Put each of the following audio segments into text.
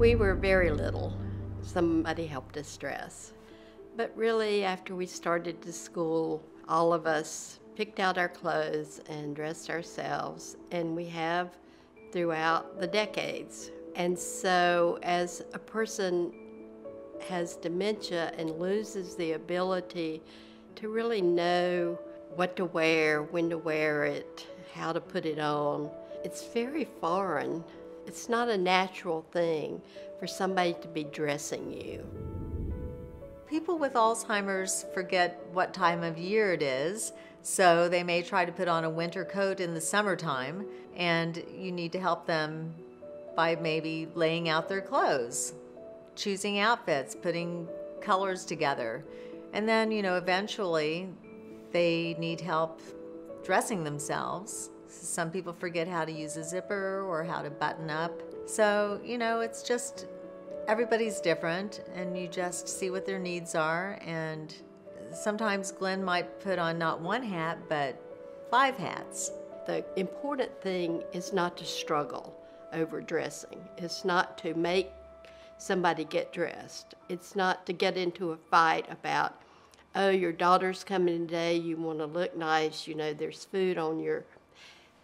we were very little, somebody helped us dress. But really, after we started to school, all of us picked out our clothes and dressed ourselves, and we have throughout the decades. And so as a person has dementia and loses the ability to really know what to wear, when to wear it, how to put it on, it's very foreign. It's not a natural thing for somebody to be dressing you. People with Alzheimer's forget what time of year it is, so they may try to put on a winter coat in the summertime, and you need to help them by maybe laying out their clothes, choosing outfits, putting colors together. And then, eventually they need help dressing themselves. Some people forget how to use a zipper or how to button up. So, it's just everybody's different, and you just see what their needs are. And sometimes Glenn might put on not one hat, but 5 hats. The important thing is not to struggle over dressing. It's not to make somebody get dressed. It's not to get into a fight about, oh, your daughter's coming today, you want to look nice, there's food on your...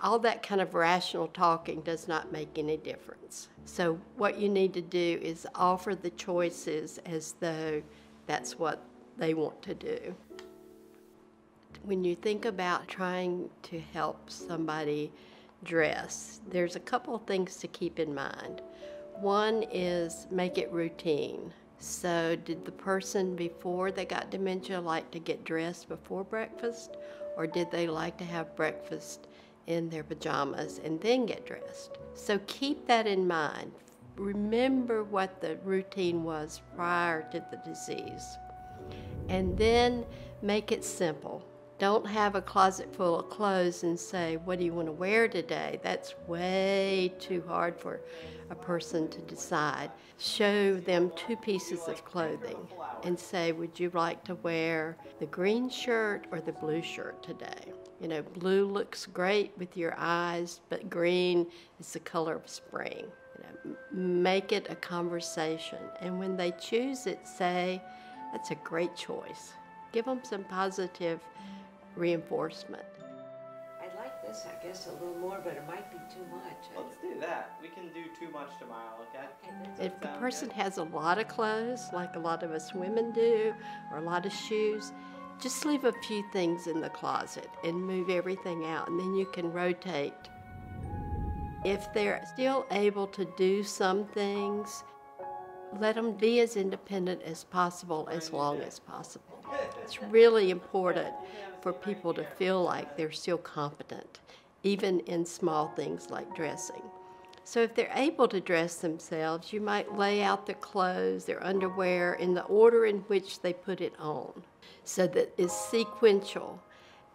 All that kind of rational talking does not make any difference. So what you need to do is offer the choices as though that's what they want to do. When you think about trying to help somebody dress, there's a couple of things to keep in mind. One is make it routine. So did the person before they got dementia like to get dressed before breakfast, or did they like to have breakfast in their pajamas and then get dressed? So keep that in mind. Remember what the routine was prior to the disease. And then make it simple. Don't have a closet full of clothes and say, what do you want to wear today? That's way too hard for a person to decide. Show them 2 pieces of clothing and say, would you like to wear the green shirt or the blue shirt today? Blue looks great with your eyes, but green is the color of spring. Make it a conversation. And when they choose it, say, that's a great choice. Give them some positive reinforcement. I'd like this, I guess, a little more, but it might be too much. Let's do that. We can do too much tomorrow, okay? If the person has a lot of clothes, like a lot of us women do, or a lot of shoes, just leave a few things in the closet and move everything out, and then you can rotate. If they're still able to do some things, let them be as independent as possible as long as possible. It's really important for people to feel like they're still competent, even in small things like dressing. So if they're able to dress themselves, you might lay out their clothes, their underwear, in the order in which they put it on, so that it's sequential.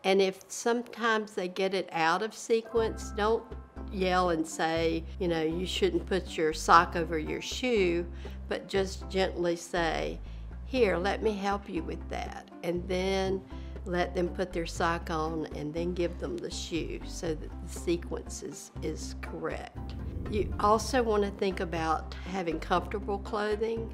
And if sometimes they get it out of sequence, don't yell and say, you shouldn't put your sock over your shoe, but just gently say, here, let me help you with that. And then let them put their sock on and then give them the shoe so that the sequence is correct. You also want to think about having comfortable clothing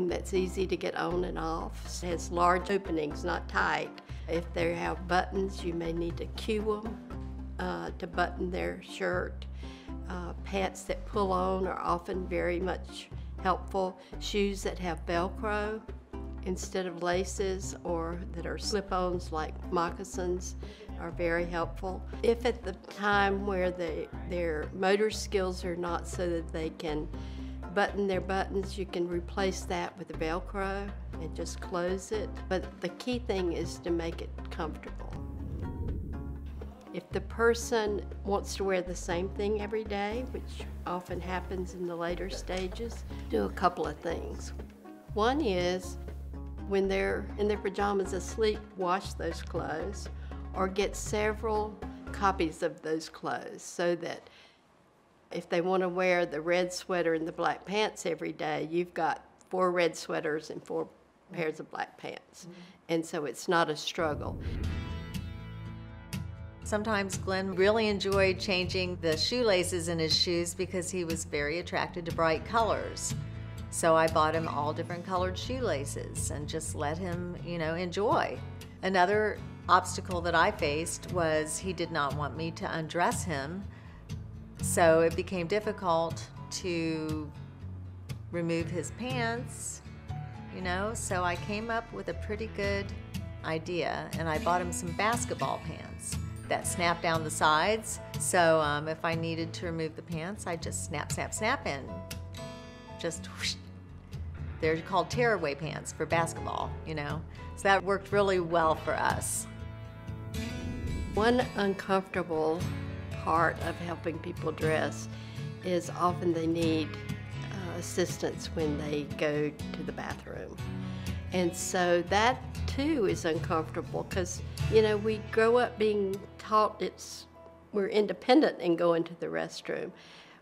that's easy to get on and off. It has large openings, not tight. If they have buttons, you may need to cue them to button their shirt. Pants that pull on are often very much helpful. Shoes that have Velcro instead of laces, or that are slip-ons like moccasins, are very helpful. If at the time where their motor skills are not so that they can button their buttons, you can replace that with Velcro and just close it. But the key thing is to make it comfortable. If the person wants to wear the same thing every day, which often happens in the later stages, do a couple of things. One is, when they're in their pajamas asleep, wash those clothes, or get several copies of those clothes, so that if they want to wear the red sweater and the black pants every day, you've got 4 red sweaters and 4 pairs of black pants. And so it's not a struggle. Sometimes Glenn really enjoyed changing the shoelaces in his shoes because he was very attracted to bright colors. So I bought him all different colored shoelaces and just let him, enjoy. Another obstacle that I faced was he did not want me to undress him, so it became difficult to remove his pants, so I came up with a pretty good idea, and I bought him some basketball pants that snap down the sides. So if I needed to remove the pants, I just snap, and just whoosh. They're called tearaway pants for basketball, So that worked really well for us. One uncomfortable part of helping people dress is often they need assistance when they go to the bathroom. And so that too is uncomfortable because, we grow up being taught we're independent and going to the restroom.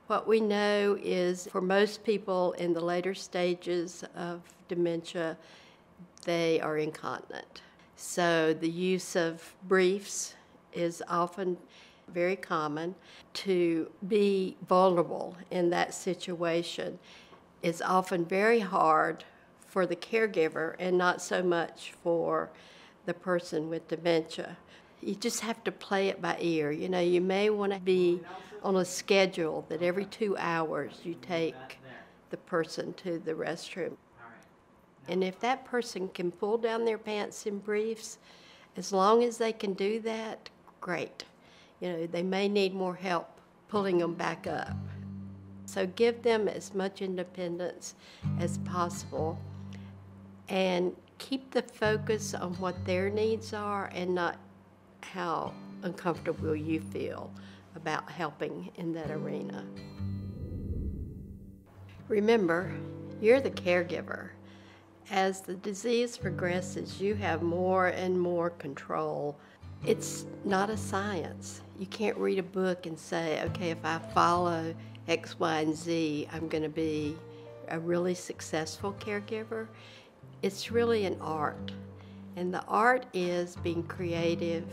What we know is for most people in the later stages of dementia, they are incontinent. So the use of briefs is often very common. To be vulnerable in that situation is often very hard for the caregiver and not so much for the person with dementia. You just have to play it by ear. You may want to be on a schedule that every 2 hours you take the person to the restroom. And if that person can pull down their pants in briefs, as long as they can do that, great. They may need more help pulling them back up. So give them as much independence as possible and keep the focus on what their needs are and not how uncomfortable you feel about helping in that arena. Remember, you're the caregiver. As the disease progresses, you have more and more control. It's not a science. You can't read a book and say, okay, if I follow X, Y, and Z, I'm going to be a really successful caregiver. It's really an art. And the art is being creative,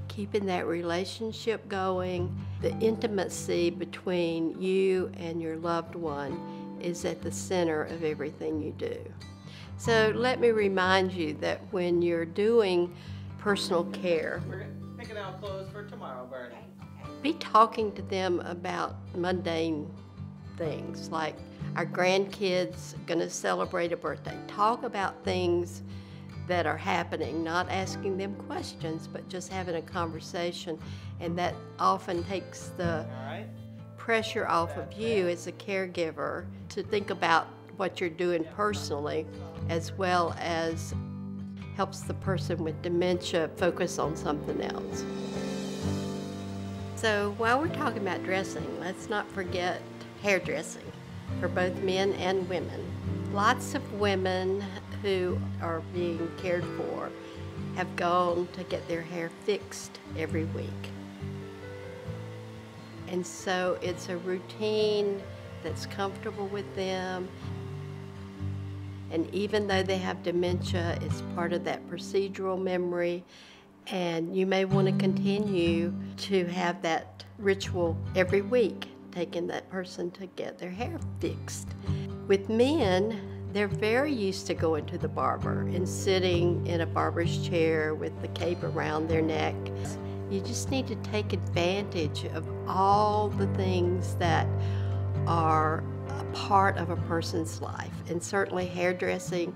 keeping that relationship going. The intimacy between you and your loved one is at the center of everything you do. So let me remind you that when you're doing personal care, We're picking out clothes for tomorrow, Bernie. be talking to them about mundane things like our grandkids going to celebrate a birthday. Talk about things that are happening, not asking them questions, but just having a conversation. And that often takes the pressure off of you as a caregiver to think about what you're doing personally, as well as helps the person with dementia focus on something else. So while we're talking about dressing, let's not forget hairdressing for both men and women. Lots of women who are being cared for have gone to get their hair fixed every week. And so it's a routine that's comfortable with them. And even though they have dementia, it's part of that procedural memory. And you may want to continue to have that ritual every week, taking that person to get their hair fixed. With men, they're very used to going to the barber and sitting in a barber's chair with the cape around their neck. You just need to take advantage of all the things that are a part of a person's life. And certainly hairdressing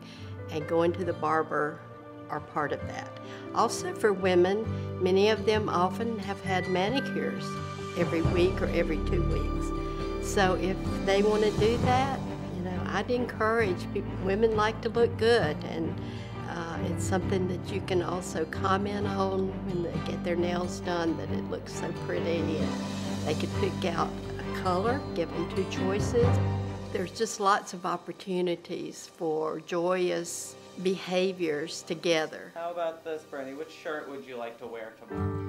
and going to the barber are part of that. Also for women, many of them often have had manicures every week or every 2 weeks. So if they want to do that, I'd encourage people. Women like to look good, and it's something that you can also comment on when they get their nails done, that it looks so pretty, and they could pick out a color, give them 2 choices. There's just lots of opportunities for joyous behaviors together. How about this, Bernie? Which shirt would you like to wear tomorrow?